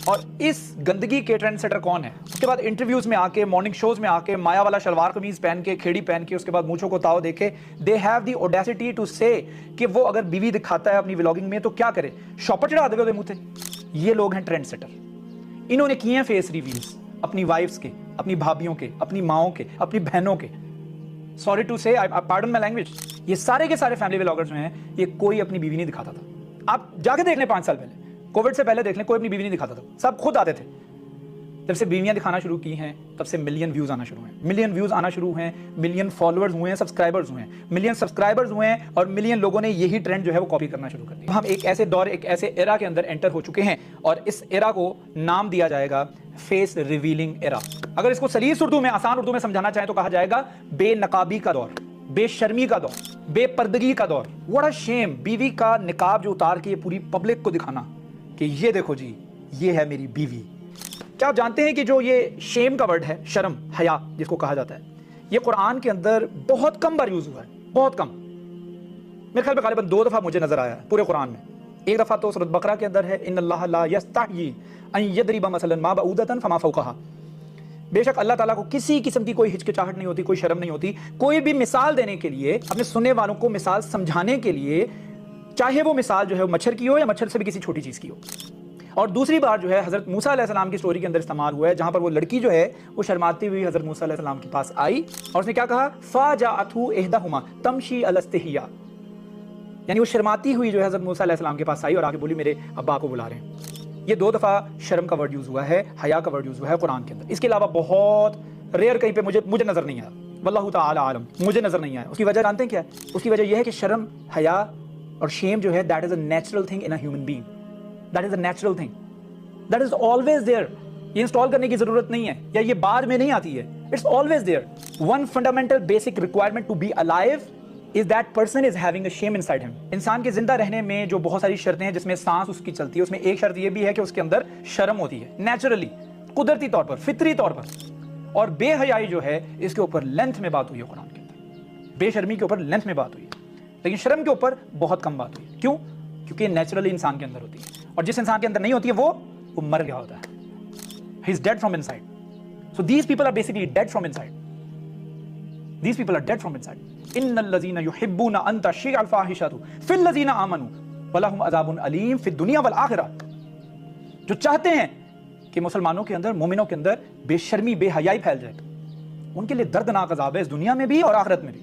اور اس گندگی کے ٹرینڈ سیٹر کون ہے؟ اس کے بعد انٹرویوز میں آ کے، مارننگ شوز میں آ کے، مایا والا شلوار قمیض پہن کے، کھیڑی پہن کے، اس کے بعد مونچھوں کو تاؤ دے کے، they have the audacity to say کہ وہ اگر بیوی دکھاتا ہے اپنی ولاگنگ میں تو کیا کرے، شاپر چڑھا دے منہ سے۔ یہ لوگ ہیں ٹرینڈ سیٹر۔ انہوں نے کیے ہیں فیس ریویلز اپنی وائفز کے، اپنی بھابھیوں کے، اپنی ماؤں کے، اپنی بہنوں کے۔ سوری ٹو سے، پارڈن مائی لینگویج، یہ سارے کے سارے فیملی ولاگرز ہیں، یہ کوئی اپنی بیوی نہیں دکھاتا تھا۔ آپ جا کے دیکھ لیں 5 سال پہلے، کووڈ سے پہلے دیکھ لیں، کوئی اپنی بیوی نہیں دکھاتا تھا، سب خود آتے تھے۔ جب سے بیویاں دکھانا شروع کی ہیں تب سے ملین ویوز آنا شروع ہیں، ملین ویوز آنا شروع ہیں، ملین فالوورز ہوئے ہیں، سبسکرائبرز ہوئے ہیں، ملین سبسکرائبرز ہوئے ہیں، اور ملین لوگوں نے یہی ٹرینڈ جو ہے وہ کاپی کرنا شروع کر دیا۔ ہم ایک ایسے دور، ایک ایسے ایرا کے اندر انٹر ہو چکے ہیں، اور اس ایرا کو نام دیا جائے گا فیس ریویلنگ ایرا۔ اگر اس کو سلیس اردو میں، آسان اردو میں سمجھانا چاہیں تو کہا جائے گا بے نقابی کا دور، بے شرمی کا دور، بے پردگی کا دور۔ واٹ اے شیم، بیوی کا نقاب جو اتار کے پوری پبلک کو دکھانا کہ یہ دیکھو جی، یہ ہے میری بیوی۔ کیا آپ جانتے ہیں کہ جو یہ شیم کا ورڈ ہے، شرم، حیا جس کو کہا جاتا ہے، یہ قرآن کے اندر بہت کم بار یوز ہوا ہے، بہت کم۔ میرے خیال میں غالباً 2 دفعہ مجھے نظر آیا ہے پورے قرآن میں۔ ایک دفعہ تو سورۃ بقرہ کے اندر ہے، ان اللہ لا یستحیی ان یضرب مثلا ما بعودۃ فما فوقها۔ بے شک اللہ تعالیٰ کو کسی قسم کی کوئی ہچکچاہٹ نہیں ہوتی، کوئی شرم نہیں ہوتی، کوئی بھی مثال دینے کے لیے، اپنے سننے والوں کو مثال سمجھانے کے لیے، چاہے وہ مثال جو ہے وہ مچھر کی ہو یا مچھر سے بھی کسی چھوٹی چیز کی ہو۔ اور دوسری بار جو ہے حضرت موسیٰ علیہ السلام کی سٹوری کے اندر استعمال ہوا ہے، جہاں پر وہ لڑکی جو ہے وہ شرماتی ہوئی حضرت موسیٰ علیہ السلام کے پاس آئی، اور اس نے کیا کہا، فَجَاءَتْهُ إِحْدَاهُمَا تَمْشِي عَلَى اسْتِحْيَاءٍ، یعنی وہ شرماتی ہوئی جو ہے حضرت موسیٰ علیہ السلام کے پاس آئی اور آ کے بولی میرے ابا کو بلا رہے ہیں۔ یہ 2 دفعہ شرم کا ورڈ یوز ہوا ہے، حیا کا ورڈ یوز ہوا ہے قرآن کے اندر۔ اس کے علاوہ بہت ریئر کہیں پہ مجھے نظر نہیں آیا، واللہ تعالی عالم، مجھے نظر نہیں آیا۔ اس کی وجہ جانتے ہیں کیا ہے؟ اس کی وجہ یہ ہے کہ شرم، حیا اور شیم جو ہے that is a natural thing in a human being, that is a natural thing, that is always there. یہ انسٹال کرنے کی ضرورت نہیں ہے، یا یہ بعد میں نہیں آتی ہے، it's always there. One fundamental basic requirement to be alive is that person is having a shame inside him۔ انسان کے زندہ رہنے میں جو بہت ساری شرطیں ہیں، جس میں سانس اس کی چلتی ہے، اس میں ایک شرط یہ بھی ہے کہ اس کے اندر شرم ہوتی ہے، نیچرلی، قدرتی طور پر، فطری طور پر۔ اور بے حیائی جو ہے، اس کے اوپر لینتھ میں بات ہوئی ہے قرآن کے اندر، بے شرمی کے اوپر لینتھ میں بات ہوئی ہے، لیکن شرم کے اوپر بہت کم بات ہوئی ہے۔ کیوں؟ کیونکہ یہ نیچرلی انسان کے اندر ہوتی ہے، اور جس انسان کے اندر نہیں ہوتی ہے وہ مر گیا ہوتا ہے، he is dead from inside۔ so these people are basically dead from inside، these people are dead from inside۔ ان الذین یحبون ان تشیع الفاحشۃ فی الذین آمنوا ولہم عذاب علیم فی الدنیا والآخرہ، جو چاہتے ہیں کہ مسلمانوں کے اندر، مومنوں کے اندر بے شرمی، بے حیائی پھیل جائے، ان کے لیے دردناک عذاب ہے اس دنیا میں بھی اور آخرت میں بھی۔